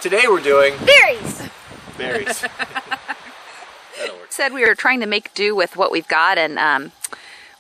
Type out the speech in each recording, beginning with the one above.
Today we're doing berries. Berries. That'll work. Said we were trying to make do with what we've got, and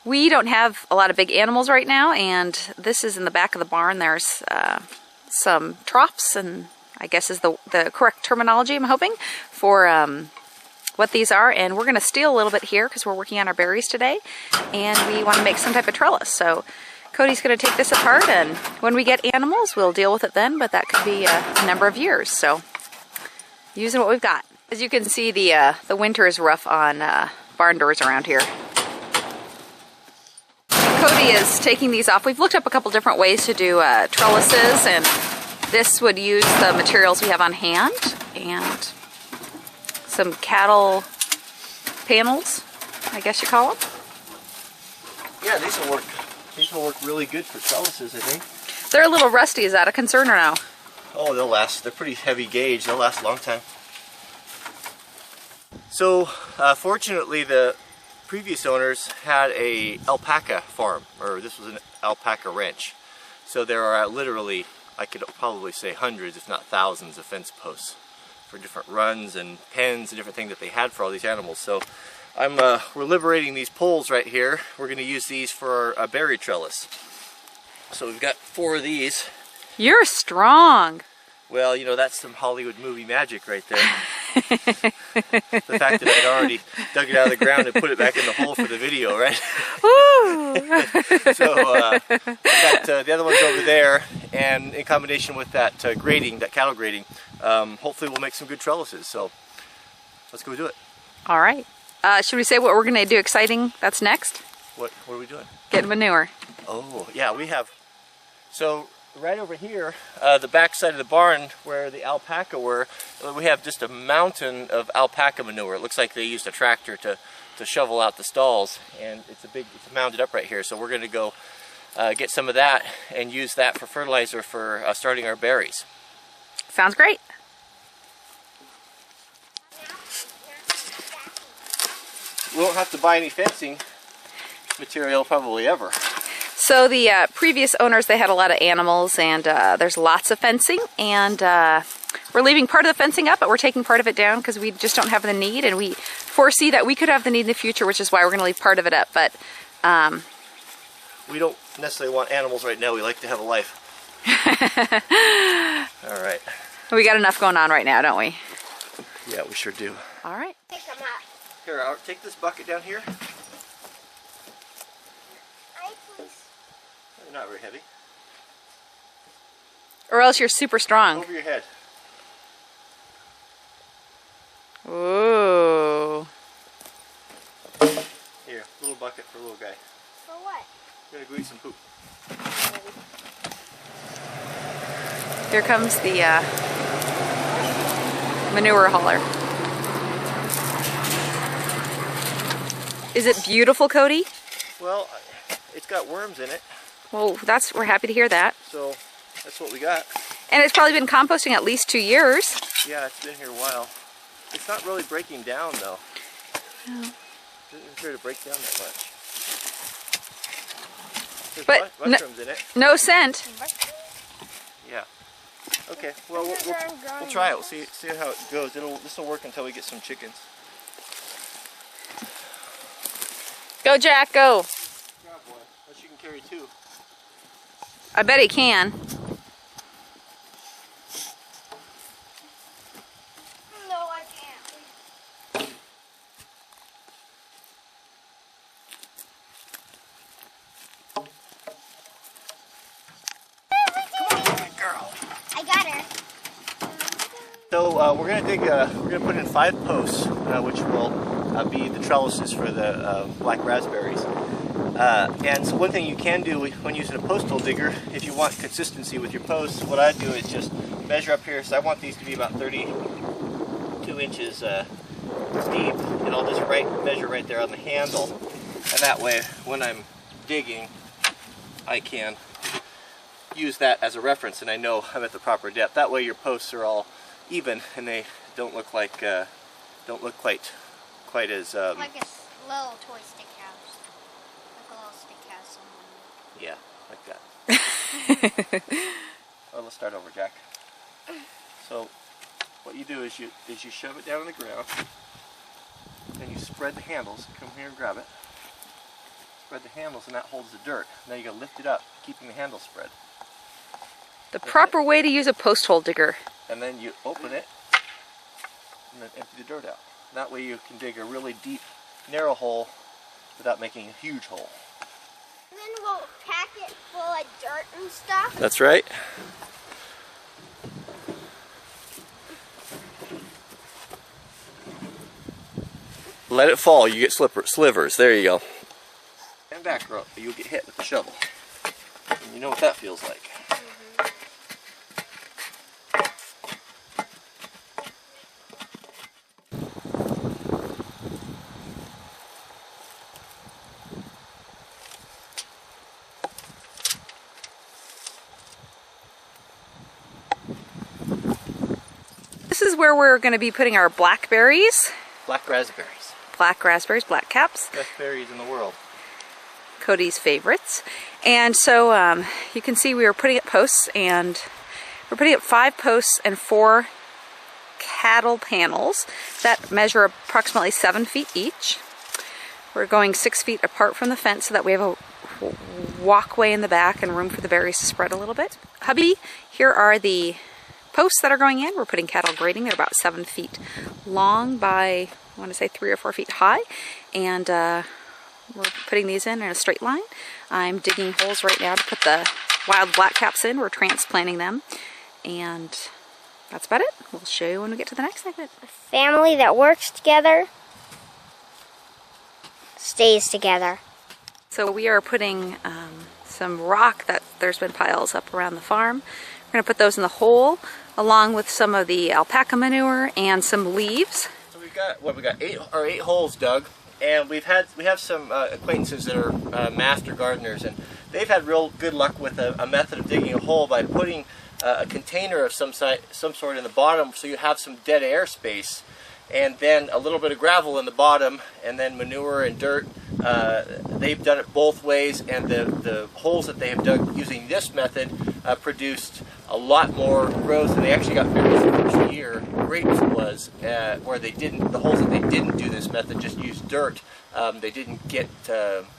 we don't have a lot of big animals right now, and this is in the back of the barn. There's some troughs, and I guess is the correct terminology, I'm hoping, for what these are. And we're going to steal a little bit here because we're working on our berries today, and we want to make some type of trellis. So Cody's going to take this apart, and when we get animals, we'll deal with it then, but that could be a number of years. So using what we've got. As you can see, the winter is rough on barn doors around here. Cody is taking these off. We've looked up a couple different ways to do trellises, and this would use the materials we have on hand and some cattle panels, I guess you call them. Yeah, these will work. These will work really good for trellises, I think. They're a little rusty. Is that a concern or no? Oh, they'll last. They're pretty heavy gauge. They'll last a long time. So, fortunately, the previous owners had a alpaca farm, or this was an alpaca ranch. So there are literally, I could probably say hundreds, if not thousands, of fence posts for different runs and pens and different things that they had for all these animals. So we're liberating these poles right here. We're going to use these for a berry trellis. So we've got 4 of these. You're strong. Well, you know, that's some Hollywood movie magic right there. The fact that I'd already dug it out of the ground and put it back in the hole for the video, right? So we've got the other ones over there, and in combination with that grating, that cattle grating, hopefully we'll make some good trellises. So let's go do it. All right. Should we say what we're going to do exciting that's next? What are we doing? Get manure. Oh, yeah, we have. So right over here, the back side of the barn where the alpaca were, we have just a mountain of alpaca manure. It looks like they used a tractor to shovel out the stalls, and it's mounded up right here. So we're going to go get some of that and use that for fertilizer for starting our berries. Sounds great. We won't have to buy any fencing material probably ever. So the previous owners, they had a lot of animals, and there's lots of fencing, and we're leaving part of the fencing up, but we're taking part of it down because we just don't have the need, and we foresee that we could have the need in the future, which is why we're going to leave part of it up. But we don't necessarily want animals right now. We like to have a life. All right. We got enough going on right now, don't we? Yeah, we sure do. All right. Take them out. Here, I'll take this bucket down here. They're not very heavy. Or else you're super strong. Over your head. Ooh. Here, little bucket for a little guy. For what? I'm gonna go eat some poop. Here comes the manure hauler. Is it beautiful, Cody? Well, it's got worms in it. Well, we're happy to hear that. So that's what we got. And it's probably been composting at least 2 years. Yeah, it's been here a while. It's not really breaking down though. No. It doesn't appear to break down that much. There's But mushrooms in it. No scent. Yeah. Okay. Well, we'll try it. We'll see how it goes. This will work until we get some chickens. Go, Jack, go. Yeah, boy. Unless you can carry 2. I bet he can. No, I can't. Girl. I got her. So we're gonna put in 5 posts, which will be the trellises for the black raspberries. And so one thing you can do when using a post hole digger, if you want consistency with your posts, what I do is just measure up here. So I want these to be about 32 inches deep, and I'll just measure right there on the handle. And that way, when I'm digging, I can use that as a reference, and I know I'm at the proper depth. That way, your posts are all even, and they don't look like quite as Like a little toy stick house. Like a little stick house. Yeah, like that. Oh, let's start over, Jack. So what you do is you shove it down on the ground, then you spread the handles. Come here and grab it. Spread the handles, and that holds the dirt. Now you gotta lift it up, keeping the handle spread. The proper way to use a post hole digger. And then you open it, and then empty the dirt out. That way you can dig a really deep, narrow hole without making a huge hole. And then we'll pack it full of dirt and stuff. That's right. Let it fall, you get slivers. There you go. And back row, you'll get hit with the shovel. And you know what that feels like. This is where we're going to be putting our blackberries. Black raspberries. Black raspberries, black caps. Best berries in the world. Cody's favorites. And so you can see we were putting up posts, and we're putting up 5 posts and 4 cattle panels that measure approximately 7 feet each. We're going 6 feet apart from the fence so that we have a walkway in the back and room for the berries to spread a little bit. Hubby, here are the posts that are going in. We're putting cattle grading. They're about 7 feet long by, I want to say 3 or 4 feet high, and we're putting these in a straight line. I'm digging holes right now to put the wild black caps in. We're transplanting them, and that's about it. We'll show you when we get to the next segment. A family that works together stays together. So we are putting some rock that there's been piles up around the farm. We're going to put those in the hole along with some of the alpaca manure and some leaves. So we've got what, we got 8 holes dug, and we have some acquaintances that are master gardeners, and they've had real good luck with a method of digging a hole by putting a container of some sort in the bottom, so you have some dead air space, and then a little bit of gravel in the bottom, and then manure and dirt. They've done it both ways, and the holes that they have dug using this method produced a lot more growth, and they actually got berries the first year. Grapes was where they didn't. The holes that they didn't do this method, just use dirt. They didn't get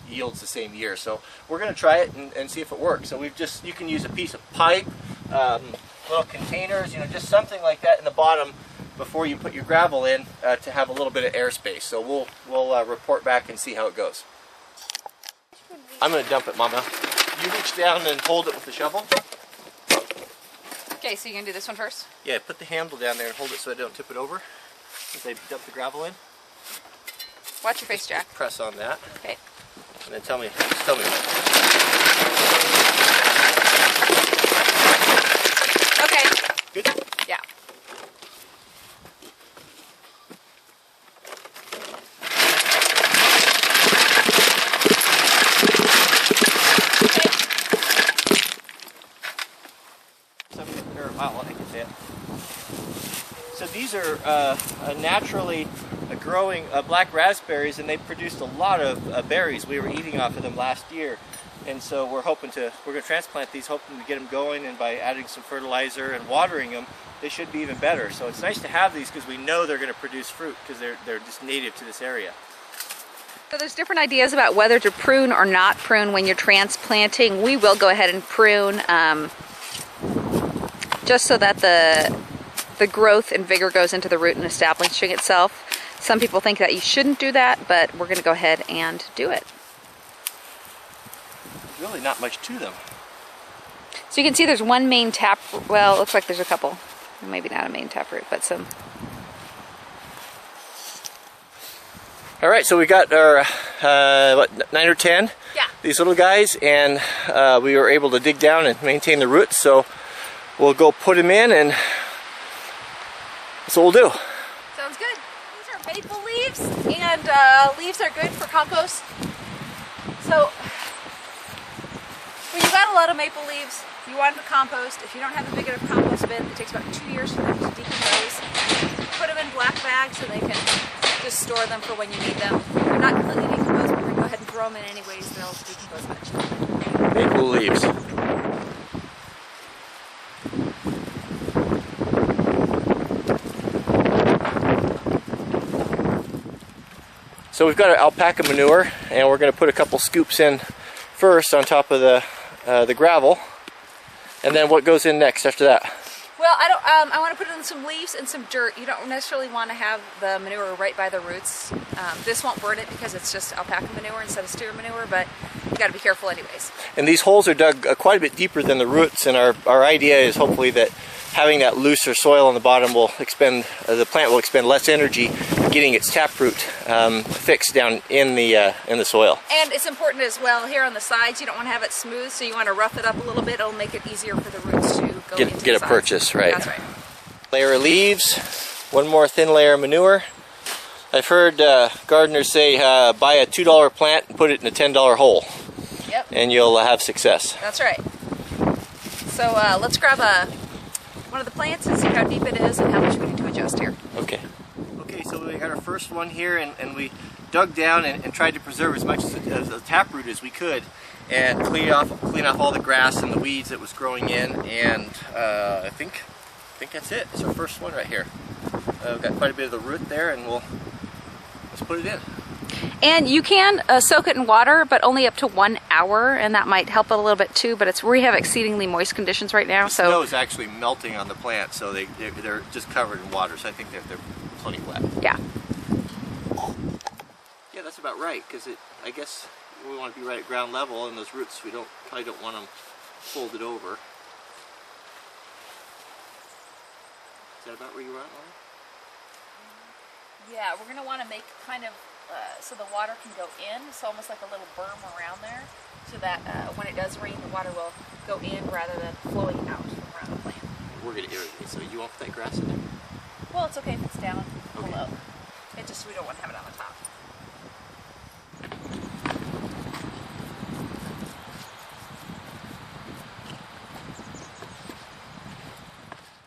yields the same year. So we're going to try it and see if it works. So you can use a piece of pipe, little containers, just something like that in the bottom before you put your gravel in to have a little bit of airspace. So we'll report back and see how it goes. I'm going to dump it, Mama. You reach down and hold it with the shovel. Okay, so you're going to do this one first? Yeah, put the handle down there and hold it so I don't tip it over as I dump the gravel in. Watch your face, Jack. Press on that. Okay. And then tell me. Okay. Good? Yeah. Wow, I can see it. So these are naturally growing black raspberries, and they produced a lot of berries. We were eating off of them last year, and so we're going to transplant these, hoping to get them going, and by adding some fertilizer and watering them, they should be even better. So it's nice to have these because we know they're going to produce fruit because they're just native to this area. So there's different ideas about whether to prune or not prune when you're transplanting. We will go ahead and prune just so that the growth and vigor goes into the root and establishing itself. Some people think that you shouldn't do that, but we're going to go ahead and do it. There's really not much to them. So you can see there's one main tap, well, it looks like there's a couple. Maybe not a main taproot, but some. All right, so we got our, 9 or 10? Yeah. These little guys, and we were able to dig down and maintain the roots, so we'll go put them in, and that's what we'll do. Sounds good. These are maple leaves, and leaves are good for compost. So when you got a lot of maple leaves, you want them to compost. If you don't have a big enough compost bin, it takes about 2 years for them to decompose. Put them in black bags so they can just store them for when you need them. They're not completely decomposed, but we're going to go ahead and throw them in anyways. They'll decompose eventually. Maple leaves. So we've got our alpaca manure, and we're going to put a couple scoops in first on top of the gravel. And then what goes in next after that? Well, I want to put in some leaves and some dirt. You don't necessarily want to have the manure right by the roots. This won't burn it because it's just alpaca manure instead of steer manure, but you got to be careful anyways. And these holes are dug quite a bit deeper than the roots, and our idea is hopefully that having that looser soil on the bottom will expend, the plant will expend less energy getting its taproot fixed down in the soil. And it's important as well, here on the sides, you don't want to have it smooth, so you want to rough it up a little bit. It'll make it easier for the roots to go into Get a sides. purchase, right. That's right. Layer of leaves, one more thin layer of manure. I've heard gardeners say buy a $2 plant and put it in a $10 hole. Yep. And you'll have success. That's right. So let's grab one of the plants and see how deep it is and how much we need to adjust here. Okay. Okay, so we got our first one here, and we dug down and tried to preserve as much of the taproot as we could, and clean off all the grass and the weeds that was growing in, and I think that's it. It's our first one right here. We've got quite a bit of the root there, and let's put it in. And you can soak it in water, but only up to 1 hour, and that might help it a little bit too, but we have exceedingly moist conditions right now. The snow is actually melting on the plant, so they're just covered in water, so I think they're plenty wet. Yeah. Yeah, that's about right, because I guess we want to be right at ground level, and those roots, we probably don't want them folded over. Is that about where you are, Molly? Yeah, we're going to want to make kind of so the water can go in, so almost like a little berm around there, so that when it does rain, the water will go in rather than flowing out from around the plant. We're going to irrigate, so you won't put that grass in there? Well, it's okay if it's down Okay. below. We don't want to have it on the top.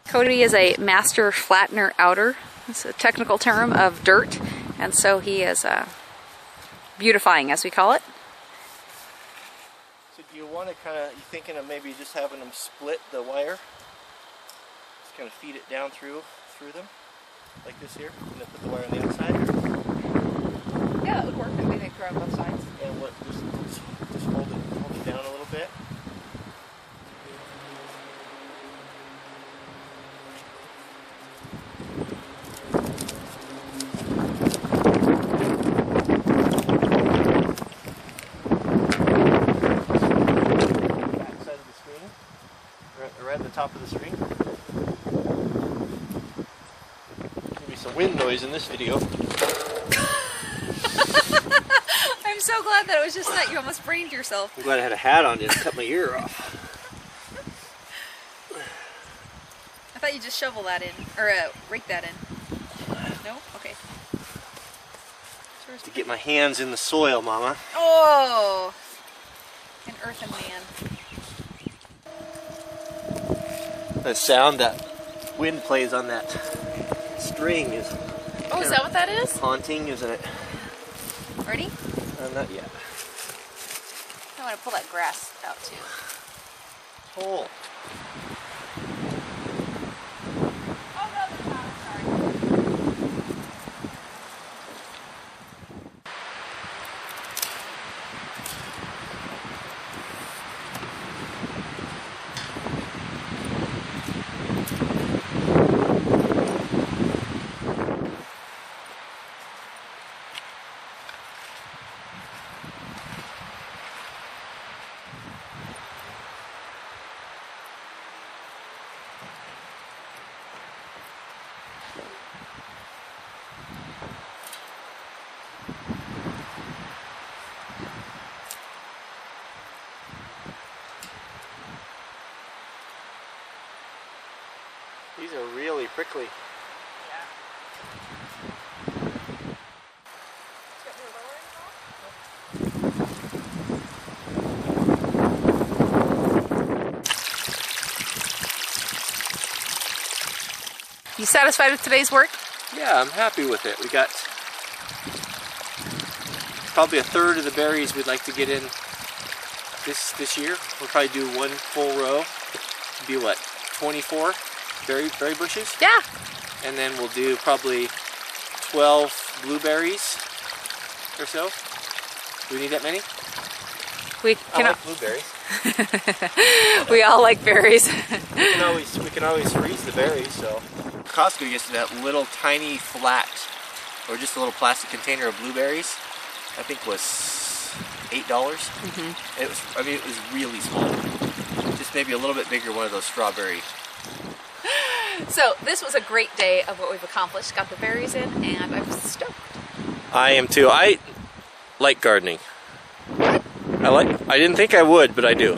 Cody is a master flattener outer. It's a technical term of dirt, and so he is beautifying, as we call it. So do you want to you thinking of maybe just having them split the wire? Just kind of feed it down through them, like this here, and then put the wire on the outside? Or? Yeah, that would work. That way they grow on both sides. And just hold it down a little bit. Right at the top of the string. There's gonna be some wind noise in this video. I'm so glad that it was just that. You almost brained yourself. I'm glad I had a hat on and cut my ear off. I thought you just shovel that in, or rake that in. No? Okay. To get my hands in the soil, Mama. Oh! An earthen man. The sound that wind plays on that string is Oh, is that what that is? haunting, isn't it? Ready? Not yet. I want to pull that grass out too. Oh. Oh no, that's not. Sorry. These are really prickly. You satisfied with today's work? Yeah, I'm happy with it. We got probably a third of the berries we'd like to get in this year. We'll probably do one full row. Be what, 24 berry bushes? Yeah. And then we'll do probably 12 blueberries or so. Do we need that many? We I like blueberries. we all like berries. we can always freeze the berries. So Costco gets that little tiny flat, or just a little plastic container of blueberries. I think was $8. It was. I mean, it was really small. Just maybe a little bit bigger one of those strawberry. So this was a great day of what we've accomplished. Got the berries in, and I'm stoked. I am too. I like gardening. I didn't think I would, but I do.